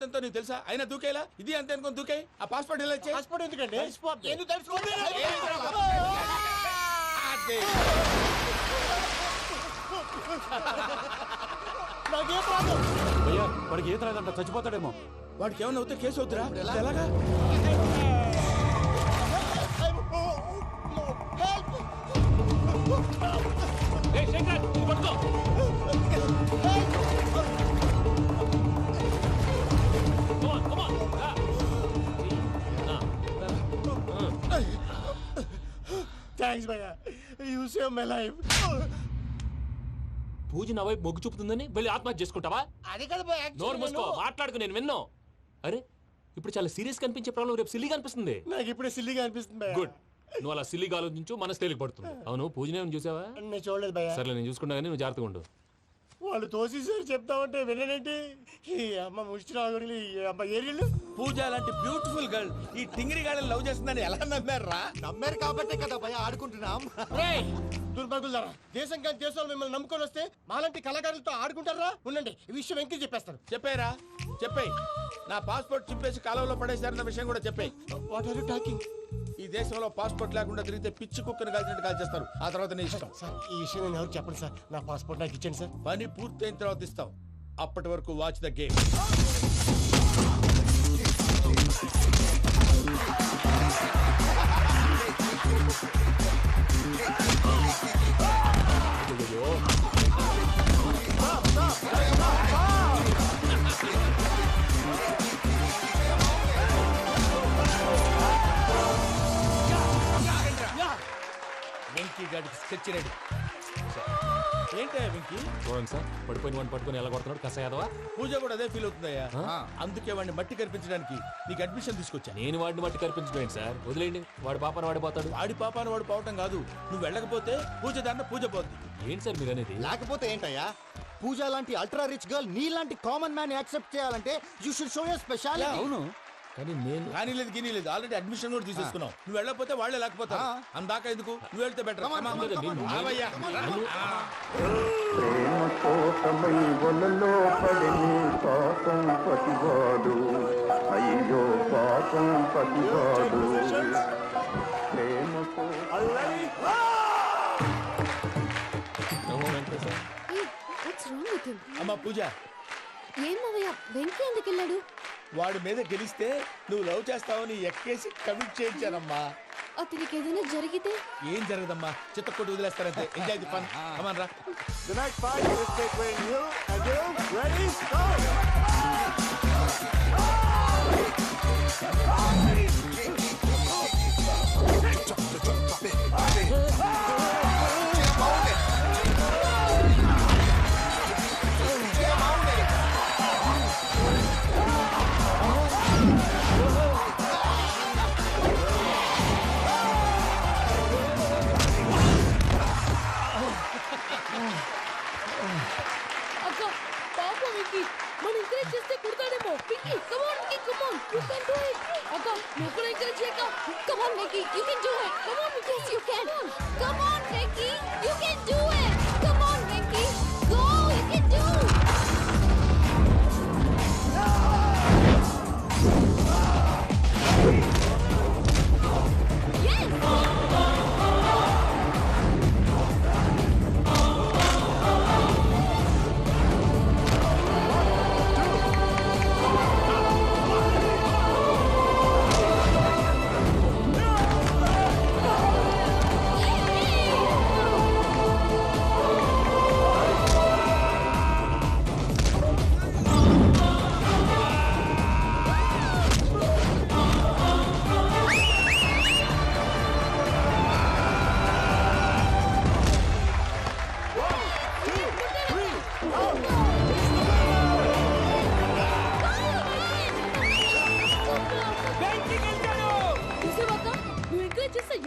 ఎంతో నీకు తెలుసా? అయినా దూకేలా ఇది అంతే అనుకుని దూకే. ఆ పాస్పోర్ట్ ఎలా ఇచ్చే? పాస్పోర్ట్ ఎందుకండి? ఎందుకు తెలుసుకోండి? నాకేం ప్రాబ్లం? భయ్యా వాడికి ఈత రాదంట, చచ్చిపోతాడేమో. వాడికి ఏమన్నా అవుతే కేసు అవుతురా? ఎలాగా? థ్యాంక్స్ భయ్యా, యూ సేవ్ మై లైఫ్. పూజ నా వైపు మొగ్గు చూపుతుందని వెళ్ళి ఆత్మహత్య చేసుకుంటావా? అది కదా భయ్యా, నోరు మూసుకో, మాట్లాడుకు, నేను విన్నాను. అరే ఇప్పుడు చాలా సీరియస్ కనిపించే ప్రాబ్లం రేపు సిల్లీగా అనిపిస్తుంది. నాకు ఇప్పుడే సిల్లీగా అనిపిస్తుంది భయ్యా. గుడ్, నువ్వు అలా సిల్లీగా ఆలోచించు, మనసు తేలిక పడుతుంది. అవును పూజనే చూసావా? నేను చూడలేదు భయ్యా. సర్లే నేను చూసుకుంటా కానీ నువ్వు జాగ్రత్తగా ఉండు. వాళ్ళు తోసేసారు చెప్తామంటే విననేంటి? ఈ అమ్మ ముష్టి ఈ అమ్మ ఏరియలు. పూజ లాంటి బ్యూటిఫుల్ గర్ల్ ఈ టింగిరి గాడిని లవ్ చేస్తుందని ఎలా నమ్మారా? నమ్మారు కాబట్టే కదా భయ ఆడుకుంటున్నాం. దుర్భగులారా, దేశం కానీ దేశాలు మిమ్మల్ని నమ్ముకొని వస్తే మాలాంటి కళాకారులతో ఆడుకుంటారా? ఉండండి, ఈ విషయం వెంకీ చెప్పేస్తాను. చెప్పారా? చెప్పేయ్. నా పాస్పోర్ట్ చింపేసి కాలంలో పడేశారన్న విషయం కూడా చెప్పేయ్. What are you talking? ఈ దేశంలో పాస్పోర్ట్ లేకుండా తిరిగితే పిచ్చి కుక్కను కాల్చినట్టు కాల్చేస్తారు. ఆ తర్వాత నీ ఇష్టం. సార్ ఈ విషయం నేను ఎవరు చెప్పండి సార్. నా పాస్పోర్ట్ నాకు ఇచ్చండి సార్. పని పూర్తయిన తర్వాత ఇస్తాం. అప్పటి వరకు వాచ్ ద గేమ్. వెంకీ గాడికి స్కెచ్ రెడీ. ఏంటయ్యా వెంకీ? చూడండి సార్, పడిపోయిన వాడిని పట్టుకొని ఎలా కొడుతున్నాడు కసయాదవా. పూజ కూడా అదే ఫీల్ అవుతుందయ్యా. అందుకే వాడిని మట్టి కనిపించడానికి నీకు అడ్మిషన్ తీసుకొచ్చా. నేను వాడిని మట్టి కనిపించడం సార్, వదిలేండి. వాడి పాపను వాడిపోతాడు. వాడి పాపాను వాడు పోవటం కాదు, నువ్వు వెళ్ళకపోతే పూజ దాన్న పూజ పోద్ది. ఏంటి సార్ మీరు అనేది? లేకపోతే ఏంటయ్యా, పూజ లాంటి అల్ట్రా రిచ్ గర్ల్ నీ లాంటి కామన్ మ్యాన్ యాక్సెప్ట్ చేయాలంటే you should show your speciality. అవును, కానీ నేను కానీ లేదు గిని లేదు, ఆల్రెడీ అడ్మిషన్ కూడా తీసేసుకున్నావు. నువ్వు వెళ్ళకపోతే వాళ్ళే లేకపోతే అందాక ఎందుకు? నువ్వు వెళ్తే బెటర్. ప్రేమ కోసమై వలలో పడిని పాపం పతివాడు, అయ్యో పాపం పతివాడు. ప్రేమ అమ్మా పూజ, ఏమవయ్యా వెంకీ ఎందుకు వెళ్ళాడు? వాడి మీద గెలిస్తే నువ్వు లవ్ చేస్తావని ఎక్కేసి కమిట్ చేయించానమ్మా. అతనికి ఏదైనా జరిగితే? ఏం జరగదమ్మా, చిత్తకొట్టు వదిలేస్తారంతే. Enjoy the fun. కమాన్ రా. The next fight is between you and you. Ready? Go! అక్క పాప వెంకీ, మన ఎంకరేజ్ చేస్తే కుడతాడేమో. Venky come on Venky, come on, you can do it. అక్క నువ్వు కూడా ఎంకరేజ్ చేయక. Come on Venky, you can do it. Come on Venky, you can. Come on Venky, you can do it. Come on Venky, go, you can do.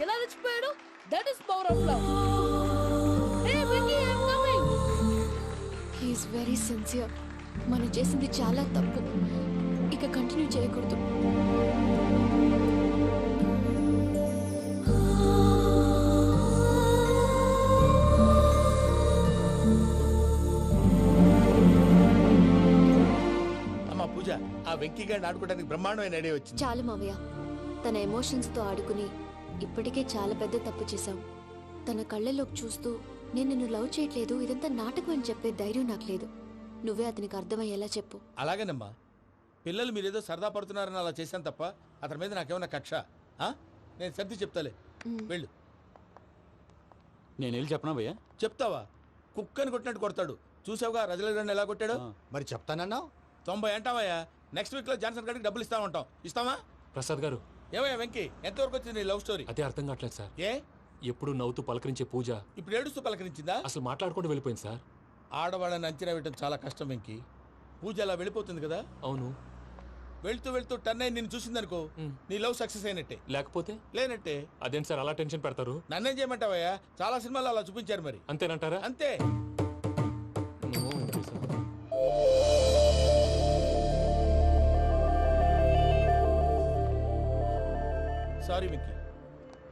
ఎలా రెచ్చిపోయాడు? That is power of love. Hey Venky, I am coming. He is very sincere. మనం చేసింది చాలా తప్పు, ఇక continue చేయకూడదు. అమ్మా పూజ, ఆ వెంకీ గారిని ఆడుకోవడానికి బ్రహ్మాండమైన ఐడియా వచ్చింది. చాలు మావయ్య, తన ఎమోషన్స్ తో ఆడుకుని ఇప్పటికే చాలా పెద్ద తప్పు చేశావు. తన కళ్ళలోకి చూస్తూ నేను నిన్ను లవ్ చేయట్లేదు, ఇదంతా నాటకం అని చెప్పే ధైర్యం నాకు లేదు. నువ్వే అతనికి అర్థమయ్యేలా చెప్పు. అలాగేనమ్మా, పిల్లలు మీరేదో సరదా పడుతున్నారని అలా చేశాను తప్ప అతని మీద నాకేమన్నా కక్ష? ఆ? నేను సర్ది చెప్తాలే, వెళ్ళు. నేను వెళ్ళి చెప్పనా భయ్యా? చెప్తావా? కుక్కని కొట్టినట్టు కొడతాడు. చూసావుగా రజల గారిని ఎలా కొట్టాడు? మరి చెప్తానన్నావు. 90 అంటావయ్యా. నెక్స్ట్ వీక్ లో జాన్సన్ గారికి డబ్బులు ఇస్తామంటాం. ఇస్తావా? ప్రసాద్ గారు, ఏమయ్యా వెంకీ, ఎంతవరకు వచ్చింది నీ లవ్ స్టోరీ? అదే అర్థం కావట్లేదు సార్. ఏ ఎప్పుడు నవ్వుతూ పలకరించే పూజ ఇప్పుడు ఏడుస్తూ పలకరించిందా? అసలు మాట్లాడుకుంటూ వెళ్ళిపోయింది సార్. ఆడవాళ్ళని అంచనా వేయడం చాలా కష్టం వెంకీ. పూజ అలా వెళ్ళిపోతుంది కదా. అవును. వెళ్తూ వెళ్తూ టర్న్ అయి నిన్ను చూసిందనుకో, నీ లవ్ సక్సెస్ అయినట్టే. లేకపోతే లేనట్టే. అదేం సార్ అలా టెన్షన్ పెడతారు? నన్నేం చేయమంటావయ్యా? చాలా సినిమాలు అలా చూపించారు మరి. అంతేనంటారా? అంతే. No, okay, sir. Sorry Venky,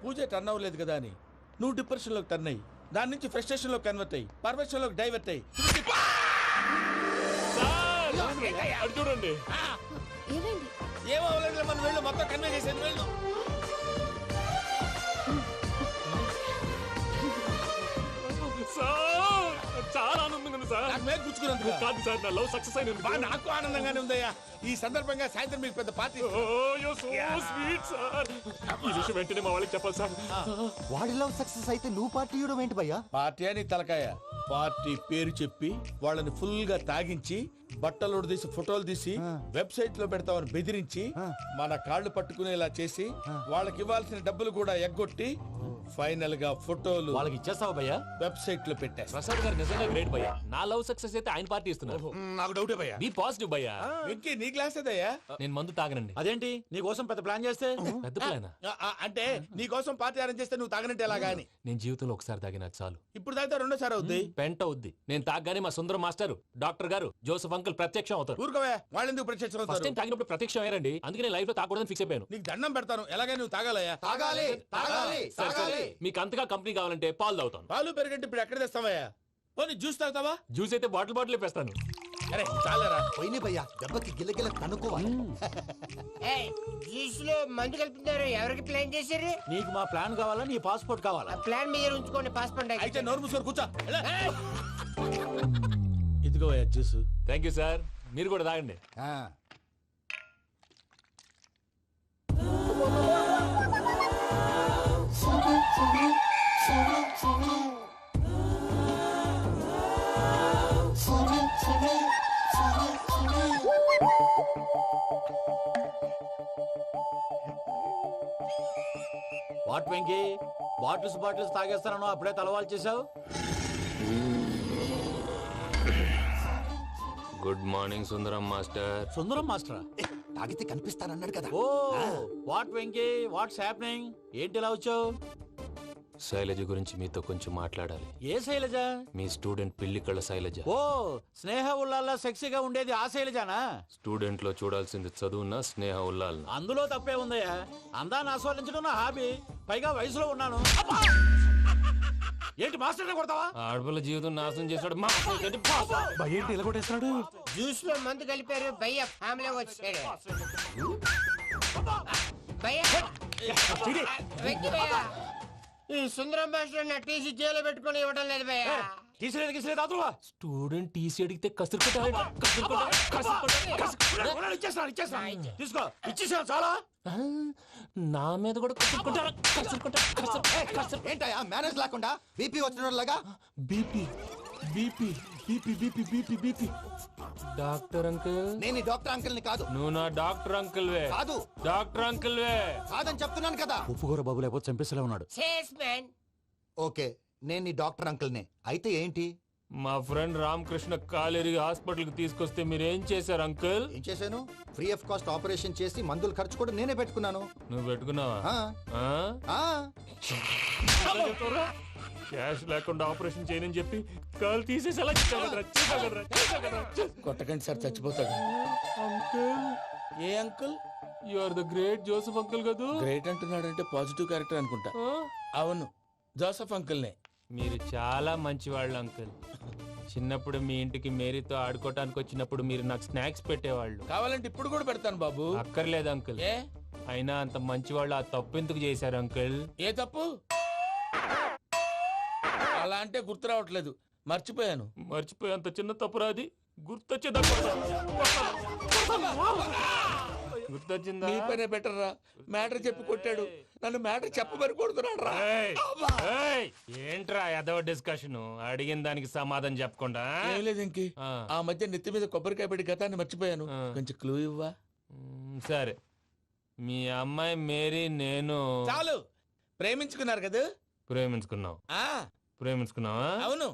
Pooja turn అవ్వలేదు కదా అని నువ్వు డిప్రెషన్ లోకి టర్న్ అయ్యి దాని నుంచి ఫ్రస్ట్రేషన్ లో కన్వర్ట్ అయ్యి పర్ఫెక్షన్ లోకి డైవర్ట్ అయ్యి అది చూడండి. ఏమైంది? ఏమో అవ్వలేదు, మనం వెళ్ళు, మొత్తం కన్వే చేసేది వెళ్ళు. సార్, చాలా ఆనందంగా ఉంది సార్. నాకు మీద కూర్చుకున్నందుకు కాదు సార్, నా లవ్ సక్సెస్ అయినందుకు. బా, నాకు ఆనందంగానే ఉందయ్యా. ఈ సందర్భంగా సాయంత్రం మీకు పెద్ద party. Oh, you're so sweet, sir. ఈ విషయం వెంటనే మా వాళ్ళకి చెప్పాలి సార్. వాడి లవ్ సక్సెస్ అయితే నువ్వు పార్టీ ఇవ్వడం ఏంటి భయ్యా? పార్టీ అని తలకాయ. పార్టీ పేరు చెప్పి వాళ్ళని ఫుల్ గా తాగించి బట్టలు తీసి ఫోటోలు తీసి వెబ్సైట్ లో పెడతామని బెదిరించి మన కాళ్ళు పట్టుకునేలా చేసి వాళ్ళకి ఇవ్వాల్సిన డబ్బులు కూడా ఎగ్గొట్టి ఫైనల్ గా ఫోటోలు వాళ్ళకి ఇచ్చేస్తావా భయ్యా? వెబ్సైట్ లో పెట్టేస్తా. ప్రసాద్ గారు నిజంగా గ్రేట్ భయ్యా. నా లవ్ సక్సెస్ అయితే ఆయన పార్టీ ఇస్తున్నారు. నాకు డౌటే భయ్యా. బీ పాజిటివ్ భయ్యా. వెంకీ నీ క్లాస్ ఏదయ్యా? నేను మందు తాగనండి. అదేంటి నీ కోసం పెద్ద ప్లాన్ చేస్తే? పెద్ద ప్లానా? అంటే నీ కోసం పార్టీ అరేంజ్ చేస్తే నువ్వు తాగనంటే ఎలాగా అని. నేను జీవితంలో ఒకసారి తాగినా చాలు. ఇప్పుడు తాగితే రెండోసారి అవుద్ది. పెంట అవుద్ది. నేను తాగగానే మా సుందరం మాస్టర్, డాక్టర్ గారు, జోసెఫ్ అంకుల్ ప్రత్యక్షం అవుతారు. ఊరుకోవే, వాళ్ళు ఎందుకు ప్రత్యక్షం ఫస్ట్ అవుతారు? టైం తాగినప్పుడు ప్రత్యక్షం అయ్యారండి. అందుకే నేను లైఫ్ లో తాగకూడదని ఫిక్స్ అయిపోయాను. నీకు దండం పెడతాను, ఎలాగే నువ్వు తాగాలయ్యా. తాగాలి తాగాలి సరే, సరే. మీకు అంతగా కంపెనీ కావాలంటే పాలు తాగుతాను. పాలు పెరిగంటే ఇప్పుడు ఎక్కడ తెస్తావయ్యా? పోనీ జ్యూస్ తాగుతావా? జ్యూస్ అయితే బాటిల్ వేస్తాను. అరే చాలరా. పోయిన భయ్యా, దెబ్బకి గిల్లగిల్ల కనుక్కోవాలి. జ్యూస్ లో మందు కలుపుతున్నారు. ఎవరికి ప్లాన్ చేశారు? నీకు మా ప్లాన్ కావాలా, నీ పాస్పోర్ట్ కావాలా? ఆ ప్లాన్ మీరు ఉంచుకోండి. పాస్పోర్ట్ అయితే నోరు మూసుకొని కూర్చో. ఇదిగో జ్యూస్. Thank you sir. మీరు కూడా తాగండి. వాట్ వెంకీ, బాటిల్స్ తాగేస్తానో అప్పుడే తలవాలు చేసావు? Good morning Sundaram master. Sundaram మాస్టరా? తాగితే కనిపిస్తానన్నాడు కదా. Oh what Venky, what's happening? ఏంటి ఇలా వచ్చావు? శైలజ గురించి మీతో కొంచెం మాట్లాడాలి. ఏ శైలజ? మీ స్టూడెంట్ పిల్లి కళ్ళ శైలజ. ఓ స్నేహ ఉల్లాల్లో సెక్సీగా ఉండేది ఆ శైలజానా? స్టూడెంట్ లో చూడాల్సింది చదువున్న స్నేహ ఉల్లాల్. అందులో తప్పే ఉందయ్యా. అందాన్ని ఆస్వాదించడం నా హాబీ. పైగా వయసులో ఉన్నాను. ఏంటి మాస్టర్ కొడతావా? ఆడపిల్ల జీవితం నాశనం చేశాడు. ఏంటి ఇలా కొట్టేస్తున్నాడు? జ్యూస్ లో మందు కలిపారు. భయ్య ఫ్యామిలీ వచ్చాడు. భయ్య వెంకీ భయ్య, ఈ సుందరం భాష నా టీసీ జైలు పెట్టుకొని ఇవ్వడం లేదు భయ్య. తీసిలేదు అదువా. స్టూడెంట్ టీసీ అడిగితే కసురు తీసుకో, ఇచ్చేసాను చాలా. నా మీద కూడా కసురుకుంటారా? ఏంటయ్యా మేనేజ్ లేకుండా బీపీ వచ్చిన లాగా? BP BP BP BP BP BP. Doctor uncle, నేను ఈ డాక్టర్ అంకుల్ ని కాదు. నువ్వు నా డాక్టర్ అంకుల్ వే. కాదు. డాక్టర్ అంకుల్ వే. కాదని చెప్తున్నాను కదా. ఉప్పుకూర బాబు లేకపోతే చంపేసేలా ఉన్నాడు. Sales man. ఓకే, నేను ఈ డాక్టర్ అంకుల్ నే. అయితే ఏంటి? మా ఫ్రెండ్ రామకృష్ణ కాలేరికి హాస్పిటల్ కి తీసుకొస్తే మీరు ఏం చేశారు అంకుల్? ఏం చేశాను? ఫ్రీ ఆఫ్ కాస్ట్ ఆపరేషన్ చేసి మందులు ఖర్చు కూడా నేనే పెట్టుకున్నాను. నువ్వు పెట్టుకున్నావా? ఆ, ఆ? ఆ. క్యాష్ లేకుండా ఆపరేషన్ చేయనని చెప్పి కాలు తీసేసి ఎలా కొట్టకండి సార్, చచ్చిపోతాడు. అంకుల్, ఏ uncle? You are the great Joseph uncle కదూ? గ్రేట్ అంటున్నాడంటే పాజిటివ్ క్యారెక్టర్ అనుకుంటా. అవును, జోసెఫ్ అంకుల్నే. మీరు చాలా మంచివాళ్ళు అంకుల్. చిన్నప్పుడు మీ ఇంటికి మేరీతో ఆడుకోవటానికి వచ్చినప్పుడు మీరు నాకు స్నాక్స్ పెట్టేవాళ్ళు. కావాలంటే ఇప్పుడు కూడా పెడతాను బాబు. అక్కర్లేదు అంకుల్. ఏ అయినా అంత మంచి వాళ్ళు ఆ తప్పు ఎందుకు చేశారు అంకుల్? ఏ తప్పు? అలా అంటే గుర్తు రావట్లేదు, మర్చిపోయాను. మర్చిపోయి అంత చిన్న తప్పు రాది గుర్తొచ్చిందా? గుర్తొచ్చిందా? నీ పనే బెటర్ రా. మ్యాటర్ చెప్పి కొట్టాడు, నన్ను మ్యాటర్ చెప్పమని కొడుతున్నాడు రా. ఏయ్, ఏంట్రా ఏదో డిస్కషన్? అడిగిన దానికి సమాధానం చెప్పకుండా. ఏం లేదు ఇంకి, ఆ మధ్య నెత్తి మీద కొబ్బరికాయ పెట్టి గతాన్ని మర్చిపోయాను. కొంచెం క్లూ ఇవ్వా? సరే, మీ అమ్మాయి మేరీ నేను చాలు. ప్రేమించుకున్నారు కదా? ప్రేమించుకున్నావు. ఆ ప్రేమించుకున్నావా? అవును.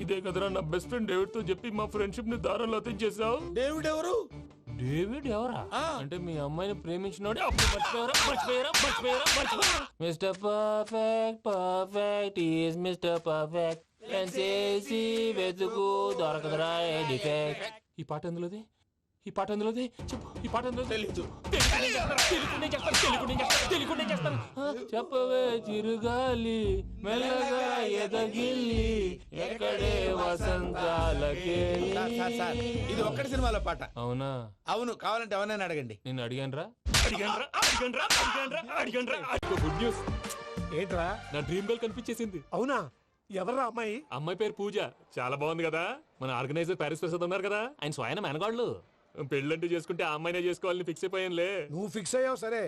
ఇదే కదరా నా బెస్ట్ ఫ్రెండ్ డేవిడ్ తో చెప్పి మా ఫ్రెండ్షిప్ ని దారంలో తెచ్చేసావు. డేవిడ్ ఎవరు? డేవిడ్ ఎవరా? అంటే మీ అమ్మాయిని ప్రేమించినోడే అప్పుడు mister perfect perfect is mister perfect చేసి వెతుకు దొరకదురా డిఫెక్ట్. ఈ పాట ఎందులోది? ఈ పాట ఎందులోది? చెప్పు. ఈ పాట ఎందులో? తెలీదు. చెప్పవే చిరుగాలి మెల్లగా ఎదగిల్లి ఎక్కడే వసంతాలకే. ఇది ఒక్కటి సినిమాలో పాట. అవునా? అవును. కావాలంటే ఎవరైనా అడగండి. నేను అడిగాను రా. గుడ్ న్యూస్ ఏంట్రా? నా డ్రీమ్ గర్ల్ కనిపించేసింది. అవునా? ఎవరా అమ్మాయి? అమ్మాయి పేరు పూజ. చాలా బాగుంది కదా. మన ఆర్గనైజర్ ప్యారిస్ ప్రసాద్ ఉన్నారు కదా, ఆయన స్వయం మెనగాళ్ళు. పెళ్ళంటూ చేసుకుంటే ఆ అమ్మాయినే చేసుకోవాలని ఫిక్స్ అయిపోయానులే. నువ్వు ఫిక్స్ అయ్యావు సరే,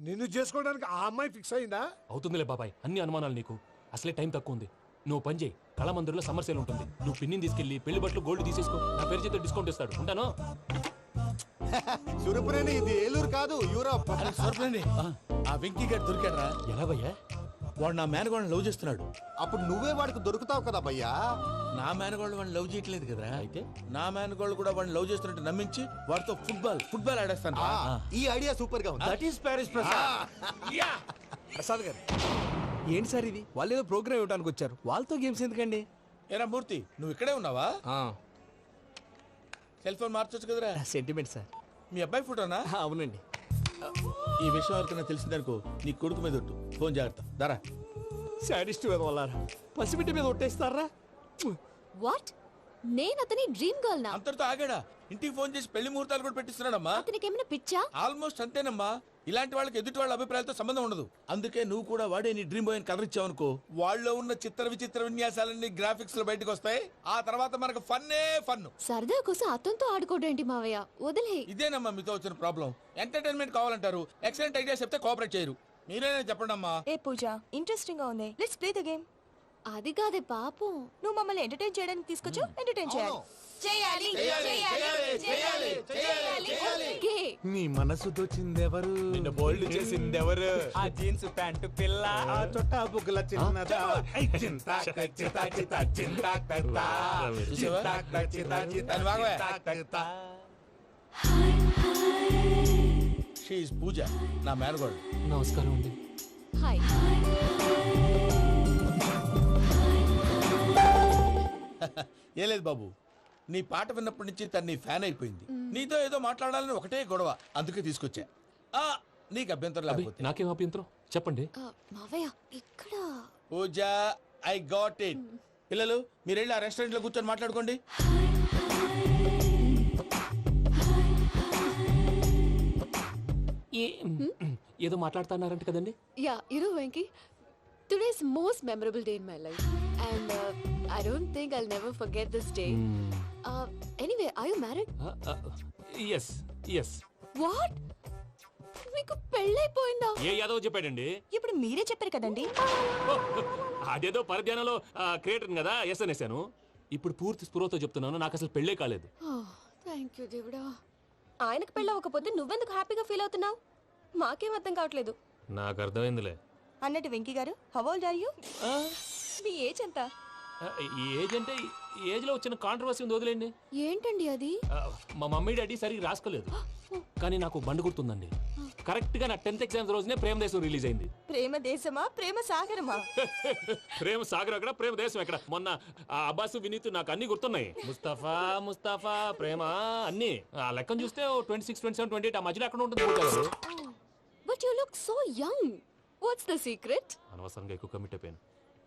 నిన్ను చేసుకోవడానికి ఆ అమ్మాయి ఫిక్స్ అయిందా? అవుతుందిలే బాబాయ్, అన్ని అనుమానాలు నీకు. అసలే టైం తక్కువ ఉంది. నువ్వు పని చేయి, కళామందిర్లో సమ్మర్ సేల్ ఉంటుంది. నువ్వు పిన్నిని తీసుకెళ్లి పెళ్లి బట్టలు గోల్డ్ తీసేసుకో. నా పేరు చేత డిస్కౌంట్ ఇస్తాడు. ఉంటాను. సురపురేని ఇది ఏలూరు కాదు, యూరోప్. సర్ప్రైజ్. ఆ వెంకీ గారు దొరికాడరా? ఎలా భయ్యా? వాడు నా మేనగోళ్ళని లవ్ చేస్తున్నాడు. అప్పుడు నువ్వే వాడికి దొరుకుతావు కదా భయ్యా. నా మేనగోళ్ళు వాడిని లవ్ చేయట్లేదు కదరా. అయితే నా మేనగోళ్ళు కూడా వాడిని లవ్ చేస్తున్నట్టు నమ్మించి వాడితో ఫుట్బాల్ ఆడేస్తాను. ఈ ఐడియా సూపర్ గా ఉంది. That is Paris Prasad. Prasad గారు, ఏంటి సార్ ఇది? వాళ్ళు ఏదో ప్రోగ్రామ్ ఇవ్వడానికి వచ్చారు, వాళ్ళతో గేమ్స్ ఎందుకండి? ఏరా మూర్తి, నువ్వు ఇక్కడే ఉన్నావా? సెల్ ఫోన్ మార్చొచ్చు కదరా. Sentiment sir. మీ అబ్బాయి ఫోటోనా? అవునండి. ఈ విషయం ఎవరికైనా తెలిసిందనుకో, నీ కొడుకు మీద ఒట్టు. ఫోన్ జాగ్రత్త. దరా. సాడిస్ట్ మీద వాళ్ళారా? పసిబిడ్డ మీద ఒట్టేస్తారా? వాట్? నేను అతని డ్రీమ్ గర్ల్ నా? అంతటితో ఆగాడా? ఇంటికి ఫోన్ చేసి పెళ్లి ముహూర్తాలు కూడా పెట్టిస్తున్నాడమ్మా. అతనికి ఏమైనా పిచ్చా? ఆల్మోస్ట్ అంతేనమ్మా. ఇలాంటి వాళ్ళకి ఎదుటి వాళ్ళ అభిప్రాయాలతో సంబంధం ఉండదు. అందుకే నువ్వు కూడా వాడే నీ డ్రీమ్ బాయ్ కలర్ ఇచ్చావు అనుకో, వాళ్ళలో ఉన్న చిత్ర విచిత్ర విన్యాసాలన్నీ గ్రాఫిక్స్ లో బయటకు వస్తాయి. ఆ తర్వాత మనకు ఫన్నే ఫన్. సరదా కోసం అతనితో ఆడుకోడేంటి మావయ్య? వదిలే. ఇదేనమ్మా మీతో వచ్చిన ప్రాబ్లం. ఎంటర్టైన్మెంట్ కావాలంటారు, ఎక్సలెంట్ ఐడియా చెప్తే కోఆపరేట్ చేయరు. మీరేనా చెప్పండి అమ్మా. ఏ పూజ, ఇంట్రెస్టింగ్ గా ఉంది. Let's play the game. అది కాదే పాపం. నువ్వు మమ్మల్ని ఎంటర్టైన్ చేయడానికి తీసుకొచ్చు, ఎంటర్టైన్ చేయాలి. చేయాలి ఓకే. నీ మనసు దోచిందెవరు? నిన్ను బోల్డ్ చేసిందెవరు? ఆ జీన్స్ ప్యాంటు పిల్ల, ఆ చొట్టా బుగ్గల చిన్నదా. చూసావా? దాన్ని వాగవే. She is పూజ, నా మేనగోడు. నమస్కారం అండి. హాయ్. ఏ లేదు బాబు, నీ పాట విన్నప్పటి నుంచి తను నీ ఫ్యాన్ అయిపోయింది. నీతో ఏదో మాట్లాడాలని ఒకటే గొడవ, అందుకే తీసుకొచ్చా. నీకు అభ్యంతరం లేకపోతే. నాకేం అభ్యంతరం చెప్పండి. మావయ్య ఇక్కడ. పూజ, ఐ గాట్ ఇట్. పిల్లలు మీరు వెళ్ళి ఆ రెస్టారెంట్ లో కూర్చొని మాట్లాడుకోండి. ఏదో మాట్లాడుతున్నారంట కదండి. Yeah, Venky, today's most memorable day in my life, and I don't think I'll never forget this day. Anyway, are you married? Yes, yes. What? మీకు పెళ్ళైపోయిందా? ఏ యాదవ్ చెప్పాడండి? ఇప్పుడు మీరే చెప్పారు కదండి. అదేదో పరధ్యానంలో క్రియేటర్ కదా ఎస్ అనేసాను. ఇప్పుడు పూర్తి స్పృహతో చెప్తున్నాను, నాకు అసలు పెళ్ళే కాలేదు. థ్యాంక్ యూ దేవుడా. ఆయనకు పెళ్ళవకపోతే నువ్వెందుకు హ్యాపీగా ఫీల్ అవుతున్నావు? మాకేం అర్థం కావట్లేదు. నాకు అర్థమైందిలే. అన్నట్టు వెంకీ గారు, హౌ ఓల్డ్ ఆర్ యు? మీ ఏజ్ ఎంత? ఈ ఏజ్ అంటే ఏజ్ లో వచ్చిన కాంట్రవర్సీ ఉంది, వదిలేండి. ఏంటండి అది? మా మమ్మీ డాడీ సరిగ్గా రాసుకోలేదు, కానీ నాకు బండి గుర్తుందండి. కరెక్ట్ గా నా 10th ఎగ్జామ్స్ రోజునే ప్రేమ దేశం రిలీజ్ అయింది. ప్రేమ దేశమా, ప్రేమ సాగరమా? ప్రేమ సాగర్ ఎక్కడ, ప్రేమ దేశం ఎక్కడ? మొన్న అబ్బాసు వినీత్ నాకు అన్ని గుర్తున్నాయి. ముస్తఫా ప్రేమ అన్ని. ఆ లెక్కను చూస్తే 26, 27, 28 ఆ మధ్యలో ఎక్కడ ఉంటుంది. But you look so young. What's the secret? అనవసరంగా ఎక్కువ కమిట్ అయిపోయాను.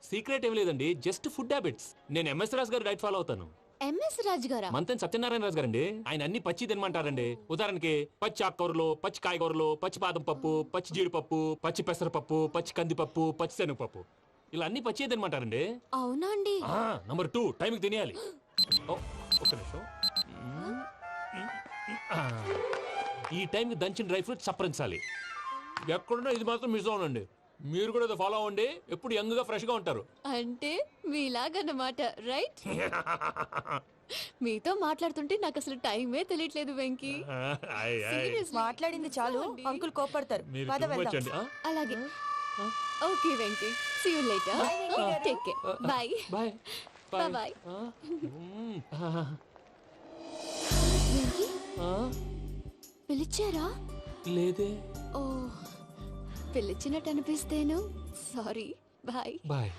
సీక్రెట్ ఏం లేదండి, జస్ట్ ఫుడ్ హ్యాబిట్స్. నేను ఎంఎస్ రాజు గారు డైట్ ఫాలో అవుతాను. ఎంఎస్ రాజ్ గారా? మంతెన్ సత్యనారాయణ రాజు గారండి. ఆయన అన్ని పచ్చి తినమంటారండి. ఉదాహరణకి పచ్చి ఆకుకూరలు, పచ్చి కాయగూరలు, పచ్చి బాదం పప్పు, పచ్చి జీడిపప్పు, పచ్చి పెసరపప్పు, పచ్చి కందిపప్పు, పచ్చి శనగపప్పు, ఇలా అన్ని పచ్చి తినమంటారండి. అవునా అండి? నంబర్ 2, టైంకి తినేయాలి. ఒక్క నిమిషం. ఈ టైంకి దంచిన డ్రై ఫ్రూట్స్ సప్పరించాలి. ఎక్కడున్నా ఇది మాత్రం మిస్ అవునండి. మీరు కూడా ఫాలో అవ్వండి, ఎప్పుడు యంగ్ గా ఫ్రెష్ గా ఉంటారు. అంటే మీలాగన్నమాట, రైట్? మీతో మాట్లాడుతుంటే నాకు అసలు టైమే తెలియట్లేదు వెంకీ. Seriously. మాట్లాడింది చాలు, అంకుల్ కోపడతారు. మీరు పద too much వెళ్దాం. అండి. అలాగే. Okay Venky, see you later. Take care. Bye. Bye bye. Venky, పిలిచారా? లేదే. ఓ, పిలిచినట్టు అనిపిస్తేను సారీ. బాయ్. బాయ్.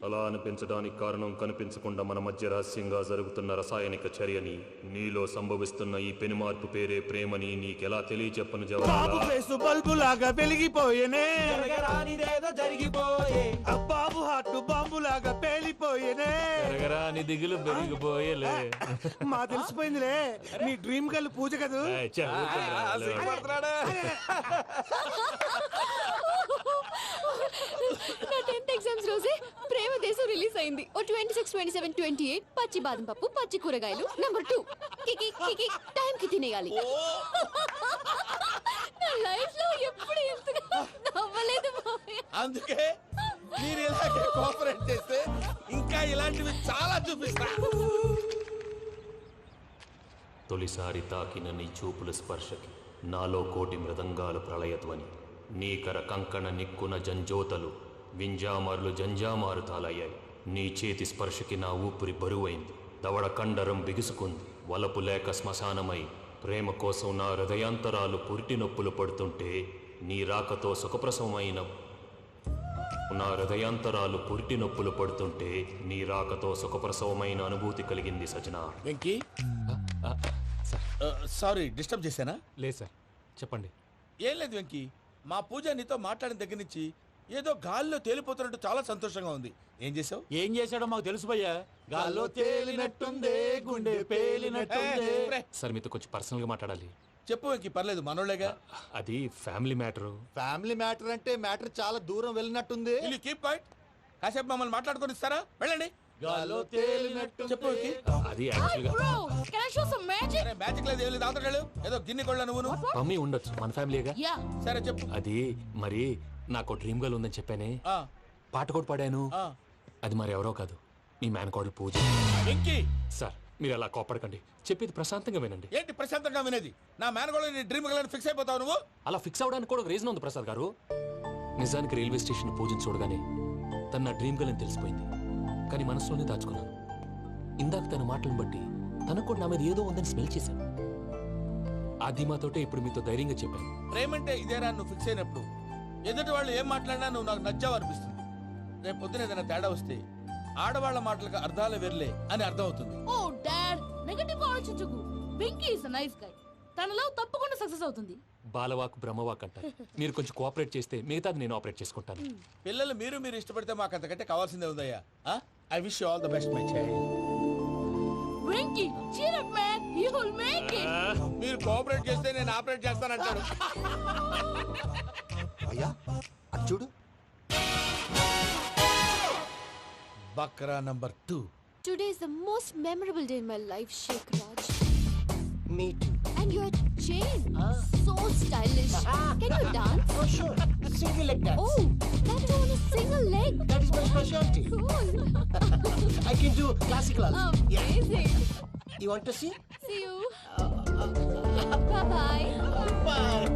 అలా అనిపించడానికి కారణం కనిపించకుండా మన మధ్య రహస్యంగా జరుగుతున్న రసాయనిక చర్యని, నీలో సంభవిస్తున్న ఈ పెనుమార్పు పేరే ప్రేమని నీకెలా తెలియచెప్పను జవాబు. బల్బు లాగా వెలిగిపోయేనే, జరిగిపోయే బాబు హార్ట్ బాంబు లాగా పేలిపోయేనే. నీ దిగులు పెరిగిపోయేలే. మా తెలిసిపోయిందిలే, నీ డ్రీమ్ గర్ల్ పూజ కదూ. నా 10th ఎగ్జామ్స్ రోజే ప్రేమ దేశం రిలీజ్ అయింది. ఓ 26, 27, 28 పచ్చి బాదం పప్పు, పచ్చి కూరగాయలు. నంబర్ 2, కికి కికి టైం కి తినేయాలి. నా లైఫ్ లో ఎప్పుడు ఇంతగా నవ్వలేదు మావయ్య. అందుకే మీరు ఇలాగే కోఆపరేట్ చేస్తే ఇంకా ఇలాంటివి చాలా చూపిస్తా. తొలిసారి తాకిన నీ చూపుల స్పర్శకి నాలో కోటి మృదంగాలు ప్రళయధ్వని. నీకర కంకణ నిక్కున జంజోతలు వింజామారులు జంజామారు తాలయ్యాయి. నీ చేతి స్పర్శకి నా ఊపిరి బరువైంది. దవడ కండరం బిగుసుకుంది. వలపు లేక శ్మశానమై ప్రేమ కోసం నా హృదయాంతరాలు పురిటి నొప్పులు పడుతుంటే నీ రాకతో సుఖప్రసవమైన నా హృదయాంతరాలు పురిటి నొప్పులు పడుతుంటే నీ రాకతో సుఖప్రసవమైన అనుభూతి కలిగింది సజనా. వెంకీ, సారీ డిస్టర్బ్ చేశానా? లేదు సార్, చెప్పండి. ఏం లేదు వెంకీ, మా పూజ నీతో మాట్లాడిన దగ్గర నుంచి ఏదో గాల్లో తేలిపోతున్నట్టు చాలా సంతోషంగా ఉంది. ఏం చేసావు? ఏం చేశాడో మాకు తెలుసు భయ్యా. గాల్లో తేలినట్టుందే, గుండె పేలినట్టుందే. సార్ మీతో కొంచెం పర్సనల్ గా మాట్లాడాలి. చెప్పు వెంకీ, పర్లేదు, మనోళ్ళేగా. అది ఫ్యామిలీ మ్యాటరు. ఫ్యామిలీ మ్యాటర్ అంటే మ్యాటర్ చాలా దూరం వెళ్ళినట్టుంది. Keep point. కాసేపు మమ్మల్ని మాట్లాడుకొని ఇస్తారా? వెళ్ళండి. గాల్లో తేలినట్టు చెప్పు వెంకీ. అది యాక్చువల్ గా Bro, can I show some magic? సరే, మ్యాజిక్ లేదు, ఏం లేదు, ఆతడాలు ఏదో గిన్నె కొళ్ళ నువ్వు. మమ్మీ ఉండొచ్చు, మన ఫ్యామిలీగా. Yeah. సరే చెప్పు. అది మరి నాకు డ్రీమ్ గర్ల్ ఉందని చెప్పానే, ఆ, పాట కూడా పాడాను. ఆ. అది మరి ఎవరో కాదు, మీ మేనకోడలు పూజ. వెంకీ, సార్ మీరు అలా కోపడకండి, చెప్పేది ప్రశాంతంగా వినండి. ఏంటి ప్రశాంతంగా వినేది? నా మేనగోళ్ళ నీ డ్రీమ్ గర్ల్ ఫిక్స్ అయిపోతావు నువ్వు. అలా ఫిక్స్ అవడానికి కూడా ఒక రీజన్ ఉంది ప్రసాద్ గారు. నిజానికి రైల్వే స్టేషన్ పూజను చూడగానే తన నా డ్రీమ్ గర్ల్ అని తెలిసిపోయింది. కానీ మనసులోనే దాచుకున్నాను. ఇందాక తన మాటలను బట్టి తనకు కూడా నా మీద ఏదో ఉందని స్మెల్ చేశాను. ఆ ధీమాతోటే ఇప్పుడు మీతో ధైర్యంగా చెప్పాను. ప్రేమంటే ఇదేరా నువ్వు ఫిక్స్ అయినప్పుడు ఎదుటి వాళ్ళు ఏం మాట్లాడినా నువ్వు నాకు నచ్చావు అనిపిస్తుంది. రేపు పొద్దున ఏదైనా తేడా వస్తే ఆడవాళ్ల మాటలకు అర్థాలు వెర్లే అని అర్థం అవుతుంది. Oh, Dad, నెగటివ్ ఆలోచించకు. Venky is a nice guy. తన లవ్ తప్పకుండా సక్సెస్ అవుతుంది. బాలవాక్ బ్రహ్మవాక్ అంటారు. మీరు కొంచెం కోఆపరేట్ చేస్తే మిగతాది నేను ఆపరేట్ చేసుకుంటాను. పిల్లలు మీరు ఇష్టపడితే మాకు అంతకంటే కావాల్సిందే ఉందయ్యా. I wish you all the best my child. Venky, cheer up man, you will make it. మీరు కోఆపరేట్ చేస్తే నేను ఆపరేట్ చేస్తానంటాడు. అయ్యా అది చూడు. Bakra number 2. Today is the most memorable day in my life, Sheikh Raj. Me too. And your chain, so stylish. Can you dance? Oh, sure. Single leg dance. Oh, that is on a single leg. That is my specialty. Cool. I can do classical also. Amazing. You want to see? See you. Bye-bye. Bye.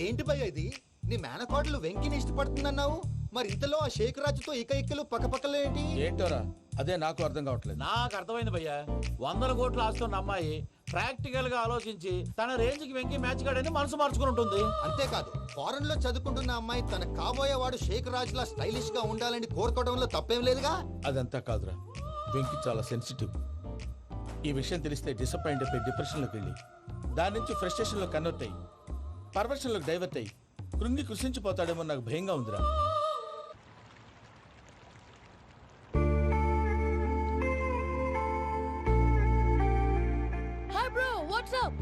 ఏంటి భయ్య ఇది? నీ మేనకోడలు వెంకిని ఇష్టపడుతుందన్నావు, మరి ఇంతలో ఆ షేక్ రాజుతో ఇకలు పక్కపక్కలు ఏంటి? ఏంటోరా, అదే నాకు అర్థం కావట్లేదు. నాకు అర్థమైంది భయ్యా. 100 కోట్లు ఆస్తున్న అమ్మాయి ప్రాక్టికల్ గా ఆలోచించి తన రేంజ్ కి వెంకి మ్యాచ్ కాడని మనసు మార్చుకుని ఉంటుంది. అంతేకాదు, ఫారెన్ లో చదువుకుంటున్న అమ్మాయి తన కాబోయేవాడు షేక్ రాజ్ లా స్టైలిష్ గా ఉండాలని కోరుకోవడంలో తప్పేం లేదుగా. అదంతా కాదురా, వెంకి చాలా సెన్సిటివ్. ఈ విషయం తెలిస్తే డిసప్పాయింట్ అయిపోయి డిప్రెషన్లోకి వెళ్ళి దాని నుంచి ఫ్రస్ట్రేషన్ లో కన్వర్ట్ అయ్యి పర్వర్షన్ లోకి డైవర్ట్ అయ్యి కృంగి కృషించిపోతాడేమో నాకు భయంగా ఉందిరా. Hi bro what's up?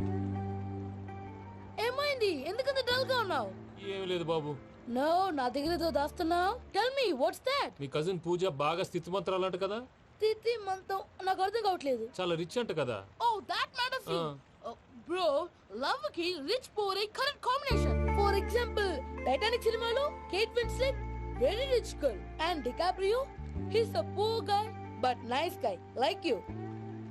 ఏమైంది? ఎందుకంత డల్ గా ఉన్నావు? ఏమీ లేదు బాబు. నో, నా దగ్గర ఏదో దాస్తున్నావు. Tell me what's that? మీ కజిన్ పూజ బాగా స్థితిమంతరాలు అంట కదా. తిత్తి మంతం నాకు అర్థం కావట్లేదు. చాలా రిచ్ అంట కదా. Oh that matter thing. Bro, love కి rich poor a correct combination. For example Titanic సినిమాలో Kate Winslet very rich girl and DiCaprio he's a poor guy but nice guy like you.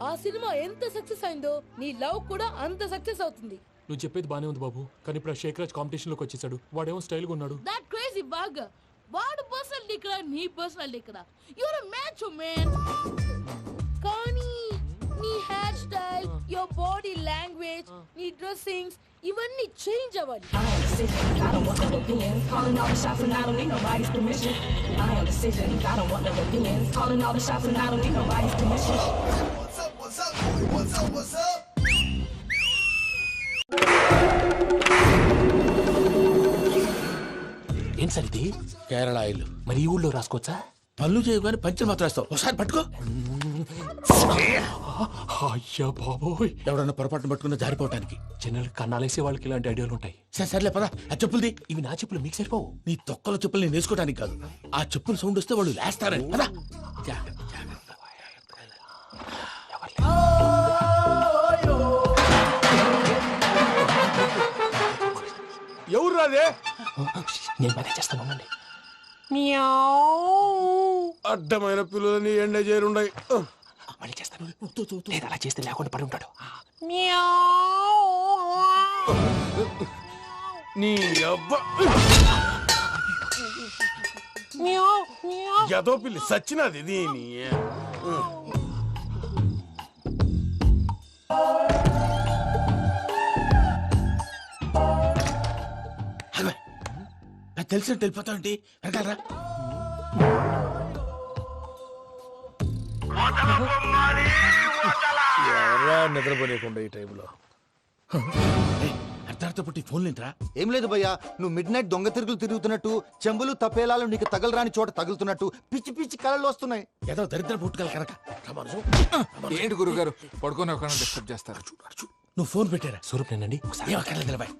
ఆ సినిమా ఎంత success అయిందో నీ love కూడా అంత success అవుతుంది. నువ్వు చెప్పేది బానే ఉంది బాబు, కానీ ఇప్పుడు శేఖర్ రాజ్ కాంపిటీషన్ లోకి వచ్చేసాడు. వాడేమో స్టైల్ గా ఉన్నాడు. That crazy bag. వాడు పర్సనల్ ఇక్కడ, నీ పర్సనల్ ఇక్కడ. Your a match man. కానీ నీ hair style, your body language, నీ డ్రెస్సింగ్స్ ఇవన్నీ చేంజ్ అవ్వాలి. ఏం సార్ ఇది? కేరళ ఆయిల్. మరి ఈ ఊళ్ళో రాసుకోవచ్చా? పళ్ళు చేయగానే పంచలు మాత్రం వేస్తావు. ఒకసారి పట్టుకో. అయ్యా బాబోయ్, ఎవడన్నా పొరపాటున పట్టుకున్న జారిపోవటానికి. జనరల్ కన్నాలేసే వాళ్ళకి ఇలాంటి ఐడియాలు ఉంటాయి. సర్లే పదా, ఆ చెప్పులది. ఇవి నా చెప్పులు, మీకు సరిపోవు. నీ తొక్కల చెప్పులు నేను వేసుకోవడానికి కాదు, ఆ చెప్పులు సౌండ్ వస్తే వాళ్ళు లేస్తారని. పదా. ఎవరు రాదే? నేను పనే చేస్తాను. ఉండండి. అడ్డమైన పిల్లలని ఎండ చేరుండయి. మళ్ళీ చేస్తాను. లేదు, అలా చేస్తే లేకుండా పడి ఉంటాడు. నీ అబ్బా ఎదో పిల్లి సచ్చినది దీని. తెలిసినట్టు వెళ్ళిపోతావంటి వెనకాలరా. ఎవరా నిద్రపోలేకుండా ఈ టైంలో? అర్ధార్థ పుట్టి ఫోన్ లేంట్రా. ఏం లేదు భయ్యా, నువ్వు మిడ్ నైట్ దొంగ తిరుగులు తిరుగుతున్నట్టు, చెంబులు తపేలాలు నీకు తగలరాని చోట తగులుతున్నట్టు పిచ్చి పిచ్చి కళలు వస్తున్నాయి. ఏదో దరిద్ర పుట్టుకల కనుక. ఏంటి గురుగారు పడుకొని ఒక డిస్టర్బ్ చేస్తారు? నువ్వు ఫోన్ పెట్టారా? స్వరూప్ నేనండి. నిలబాయ్.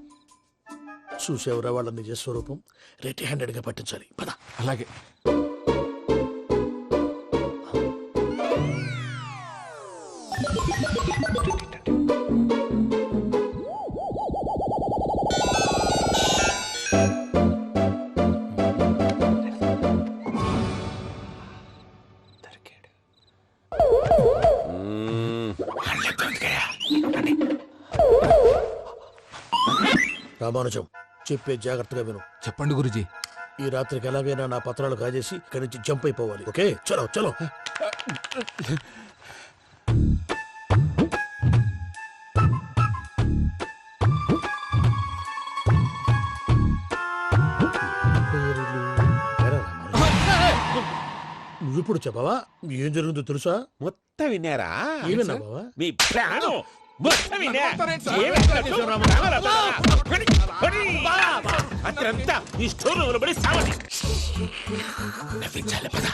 చూసేవరా వాళ్ళ నిజ స్వరూపం. రెట్టి హ్యాండెడ్ గా పట్టించాలి. పద. అలాగే. రామానుజం, చెప్పే జాగ్రత్తగా విను. చెప్పండి గురుజీ. ఈ రాత్రికి ఎలాగైనా నా పత్రాలు కాజేసి ఇక్కడి నుంచి జంప్ అయిపోవాలి. ఓకే, చలో చలో. నువ్విప్పుడు చెప్పవా ఏం జరిగిందో తెలుసా? మొత్తం విన్నారా? ఏమన్నా బావా? మీ ప్రాణం మొత్తం విన్నా. అత్రంతా ఈ స్టోర్ రూమ్ లో పడి సావండి. నవ్వించాలి. పద.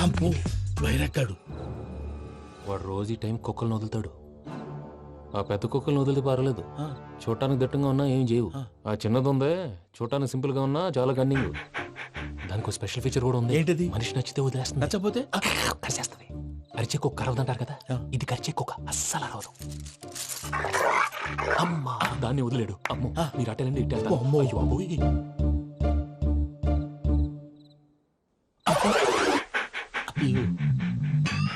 అమ్మో వైరక్కాడు. వాడు రోజు ఈ టైం కుక్కలను వదులుతాడు. ఆ పెద్ద కుక్కలను వదిలితే పర్లేదు, చూడటానికి దట్టంగా ఉన్నా ఏం చేయవు. ఆ చిన్నది ఉందే, చూడటానికి సింపుల్ గా ఉన్నా చాలా కన్నింగ్. దానికి ఒక స్పెషల్ ఫీచర్ కూడా ఉంది. ఏంటిది? మనిషి నచ్చితే వదిలేస్తుంది, నచ్చపోతే కరిచేస్తుంది. అరిచే కుక్క అరవదంటారు కదా, ఇది కరిచే కుక్క అస్సలు అరవదు. అమ్మా, దాన్ని వదిలేడు. అమ్మో, మీరు అటెండి ఇటు వెళ్తారు. అమ్మో, అయ్యో అబ్బోయ్.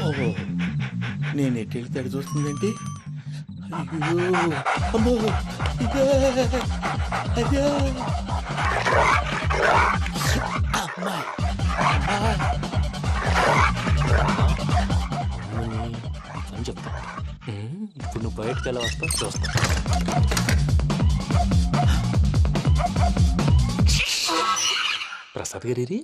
ఓహో, నేను ఎటు వెళ్తే అటు చూస్తుందేంటి? అయ్యో అమ్మో, అయ్యో అమ్మా. అని చెప్తా. ఇప్పుడు నువ్వు బయటకు ఎలా వస్తావు చూస్తా. ప్రసాద్ గారి అయ్యో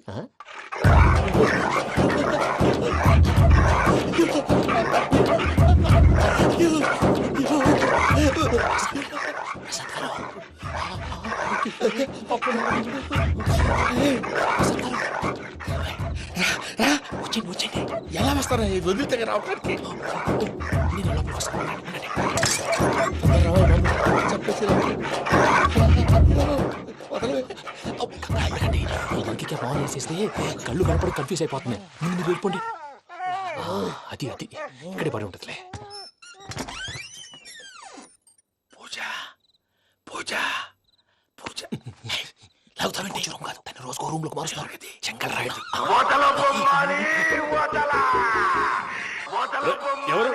ఎలా వస్తారా వదిలితే రావడానికి? బాగా వేసేస్తే కళ్ళు కనపడి కన్ఫ్యూజ్ అయిపోతున్నాయి. ముందు మీరు వెళ్ళిపోండి. అది అది ఇక్కడే పడి ఉంటుందిలే. పూజ పూజ పూజ లాగుతామంటే రూమ్ కాదు, తను రోజుకో రూమ్ లోకి మారుస్తున్నారు కదా. చెంగల్ రాయడం ఎవరు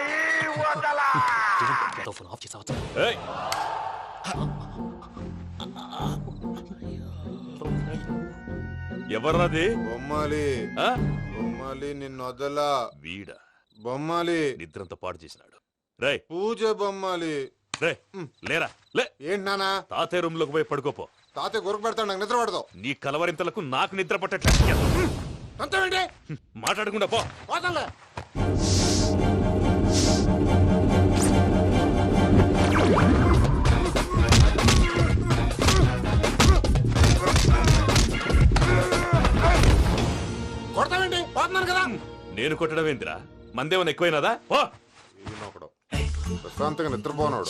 ఫోన్ ఆఫ్ చేసావచ్చు. ఎవర్రాది? బొమ్మాలి బొమ్మాలి నిన్ను వదలా. వీడ బొమ్మాలి నిద్రంతా పాడు చేసినాడు. రే పూజ బొమ్మాలి. రే లేరా లే. ఏంటి నానా? తాతయ్య రూమ్ లోకి పోయి పడుకోపో. తాతయ్య గొరకు పెడతాడు, నాకు నిద్ర పడతావు. నీ కలవరింతలకు నాకు నిద్ర పట్టట్లేదు. అంతేంటి? మాట్లాడకుండా పో. పోతాలే. కొడతావేంటి? పోతున్నాను కదా. నేను కొట్టడం ఏంటిరా? మందేమన్నా ఎక్కువైనదా? ఓ ప్రశాంతంగా నిద్రపోనాడు.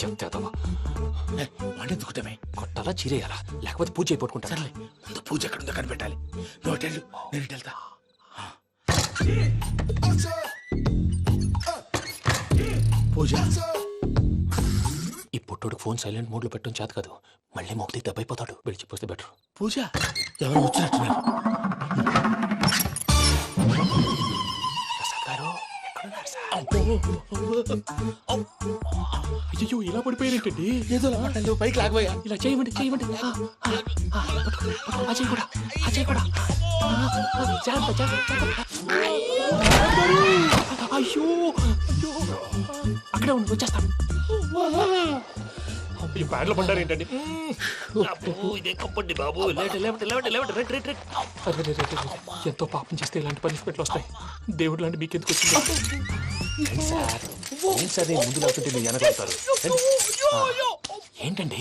వాడెందుకుంటామే? కొట్టాలా చీరేయాలా లేకపోతే పూజ అయిపోట్టుకుంటా. సర్లే ముందు పూజ ఎక్కడ ఉందో కనిపెట్టాలి. నువ్వు వెళ్ళు, నేను ఇటు వెళ్తా. పూజ ఈ పొట్టోడు ఫోన్ సైలెంట్ మోడ్ లో పెట్టడం చేత కాదు. మళ్ళీ మొక్కి దెబ్బైపోతాడు. విడిచిపోతే బెటర్. పూజ ఎవరు వచ్చినట్టున్నారు? ప్రసాద్ గారు ఎక్కడున్నారు సార్? అయ్యో ఇలా పడిపోయారేంటండి? ఏదో మాట్లాడలేవు, పైకి లాగబోయా. ఇలా చేయమండి చేయమండి. అజయ్ కూడా అజయ్ కూడా జాగ్రత్త జాగ్రత్త. అయ్యో అయ్యో అక్కడే ఉండి వచ్చేస్తాను. ఈ బ్యాగ్ లో పడ్డారు ఏంటండి? ఇదే కప్పండి బాబు. ఎంతో పాపం చేస్తే ఇలాంటి పనిష్మెంట్లు వస్తాయి. దేవుడు లాంటి మీకెందుకు వచ్చింది? ఏం సార్ ముందు లేకుంటే మీరు వెనకాడతారు. ఏంటండి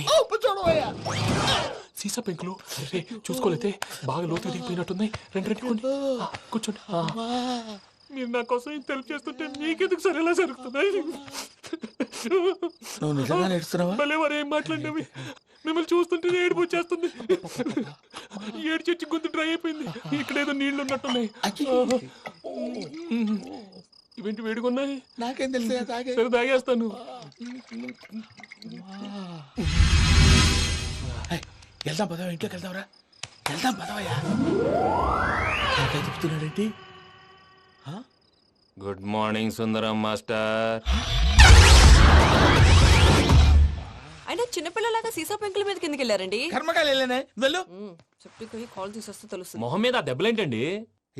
సీసా పెంకులు? అరే చూసుకోలేతే బాగా లోతు దిగిపోయినట్టున్నాయి. రెండు రెండు కూర్చోండి. మీరు నా కోసం ఇంత హెల్ప్ చేస్తుంటే మీకెందుకు సరే ఎలా జరుగుతున్నాయి? నువ్వు నిజంగా నేర్చుతున్నావా? మళ్ళీ వారు ఏం మాట్లాడినవి? మిమ్మల్ని చూస్తుంటే ఏడుపు వచ్చేస్తుంది. ఏడు చెట్టు గొంతు డ్రై అయిపోయింది. ఇక్కడ ఏదో నీళ్లు ఉన్నట్టున్నాయి. ఇవేంటి వేడుకున్నాయి? నాకేం తెలుసు, సరే తాగేస్తాను. వెళ్దాం పదవా, ఇంట్లోకి వెళ్దాంరా. వెళ్దాం పదవయ్యా. నాకై చెప్తున్నాడేంటి? Good morning Sundaram master. అయినా చిన్నపిల్లలాగా సీసా పెంకుల మీద కిందకి వెళ్ళారండి. కర్మకాయలు వెళ్ళానే, వెళ్ళు. చెప్పి కాల్ తీసేస్తే తెలుస్తుంది. మొహం మీద ఆ దెబ్బలేంటండి?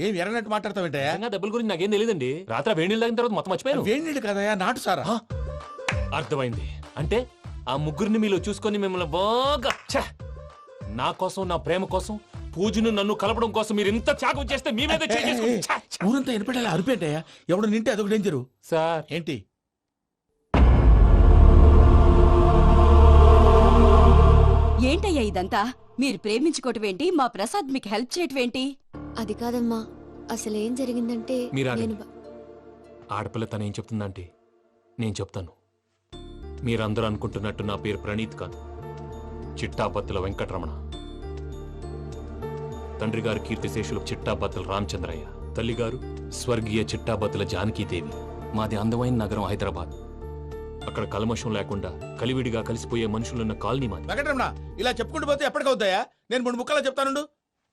ఏం ఎర్రనట్టు మాట్లాడతావేంటయ్యా? దెబ్బల గురించి నాకేం తెలియదండి. రాత్రి వేడి నీళ్ళు తాగిన తర్వాత మొత్తం మర్చిపోయాను. వేడి నీళ్ళు కదయ్యా, నాటు సారా. అర్థమైంది. అంటే ఆ ముగ్గురిని మీలో చూసుకొని మిమ్మల్ని బాగా నా కోసం, నా ప్రేమ కోసం, పూజను నన్ను కలపడం కోసం మీరు ఇంత త్యాగం చేస్తే మీ మీద ఊరంతా వినపడేలా అరిపేంటయ్యా. ఎవడు నింటే అదొక డేంజరు. సార్ ఏంటి? ఏంటయ్యా ఇదంతా? మీరు ప్రేమించుకోవటం ఏంటి? మా ప్రసాద్ మీకు హెల్ప్ చేయటం ఏంటి? అది కాదమ్మా, అసలు ఏం జరిగిందంటే ఆడపిల్ల తనేం చెప్తుందంటే నేను చెప్తాను. మీరందరూ అనుకుంటున్నట్టు నా పేరు ప్రణీత్ కాదు, చిట్టాబత్తుల వెంకటరమణ. తండ్రి గారు కీర్తిశేషులు చిట్టాబత్తుల రామచంద్రయ్య, తల్లిగారు స్వర్గీయ చిట్టాబత్తుల జానకీదేవి. మాది అందమైన నగరం హైదరాబాద్. అక్కడ కల్మషం లేకుండా కలివిడిగా కలిసిపోయే మనుషులున్న కాలనీ మాది. వెంకటరమణ, ఇలా చెప్పుకుంటూ పోతే ఎప్పటికవుతాయా? నేను 3 ముక్కలా చెప్తానుండు.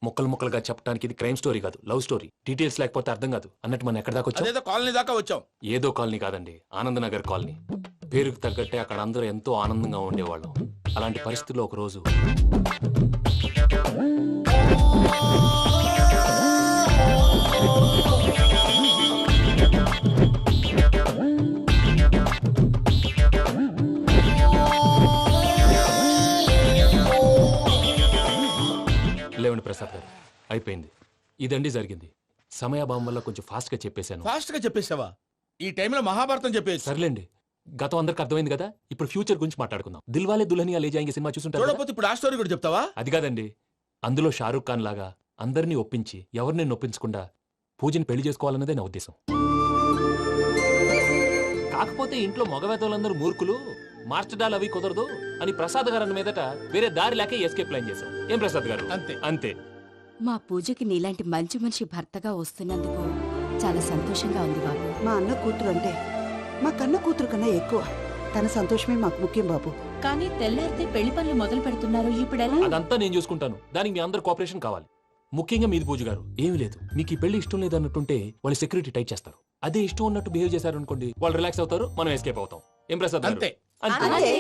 ముక్కలు ముక్కలుగా చెప్పడానికి ఇది క్రైమ్ స్టోరీ కాదు, లవ్ స్టోరీ. డీటెయిల్స్ లేకపోతే అర్థం కాదు. అన్నట్టు మనం ఎక్కడ దాకా వచ్చాం? అదేదో కాలనీ దాకా వచ్చాం. ఏదో కాలనీ కాదండి, ఆనందనగర్ కాలనీ. పేరుకు తగ్గట్టే అక్కడ అందరూ ఎంతో ఆనందంగా ఉండేవాళ్ళం. అలాంటి పరిస్థితుల్లో ఒక రోజు లేవండి ప్రసాద్ గారు, అయిపోయింది. ఇదండి జరిగింది. సమయాభావం వల్ల కొంచెం ఫాస్ట్ గా చెప్పేశాను. ఫాస్ట్ గా చెప్పేసావా? ఈ టైంలో మహాభారతం చెప్పేసి. సర్లేండి, గతం అందరికి అర్థమైంది కదా, ఇప్పుడు ఫ్యూచర్ గురించి మాట్లాడుకుందాం. దిల్వాలే దుల్హనియా లే జాయేంగే సినిమా చూసుంటారు కదా? చూడకపోతే ఇప్పుడు ఆ స్టోరీ కూడా చెప్తావా? అది కాదండి, అందులో షారూఖ్ ఖాన్ లాగా అందరినీ ఒప్పించి ఎవరిని నొప్పించకుండా పూజని పెళ్లి చేసుకోవాలన్నదే నా ఉద్దేశం. కాకపోతే ఇంట్లో మగవేతలందరూ మూర్ఖులు, మార్చడాలు అవి కుదరదు అని ప్రసాద్ గారు అన్న మీదట వేరే దారి లేక ఎస్కేప్ ప్లాన్ చేశాం. ఏం ప్రసాద్ గారు? అంతే అంతే. మా పూజకి నీలాంటి మంచి మనిషి భర్తగా వస్తున్నందుకు చాలా సంతోషంగా ఉంది బాబు. మా అన్న కూతురు అంటే మా కన్న కూతురు కన్నా ఎక్కువ. తన సంతోషమే మాకు ముఖ్యం బాబు. కానీ తెల్లారితే పెళ్లి పనులు మొదలు పెడుతున్నారు, ఇప్పుడు అదంతా నేను చూసుకుంటాను. దానికి మీ అందరు కోఆపరేషన్ కావాలి. ముఖ్యంగా మీది పూజ గారు. ఏమీ లేదు, మీకు ఈ పెళ్లి ఇష్టం లేదు అన్నట్టుంటే వాళ్ళు సెక్యూరిటీ టైట్ చేస్తారు. అదే ఇష్టం ఉన్నట్టు బిహేవ్ చేశారు అనుకోండి, వాళ్ళు రిలాక్స్ అవుతారు, మనం ఎస్కేప్ అవుతాం. ఏం ప్రసాద్ గారు? అంతే. అంతే.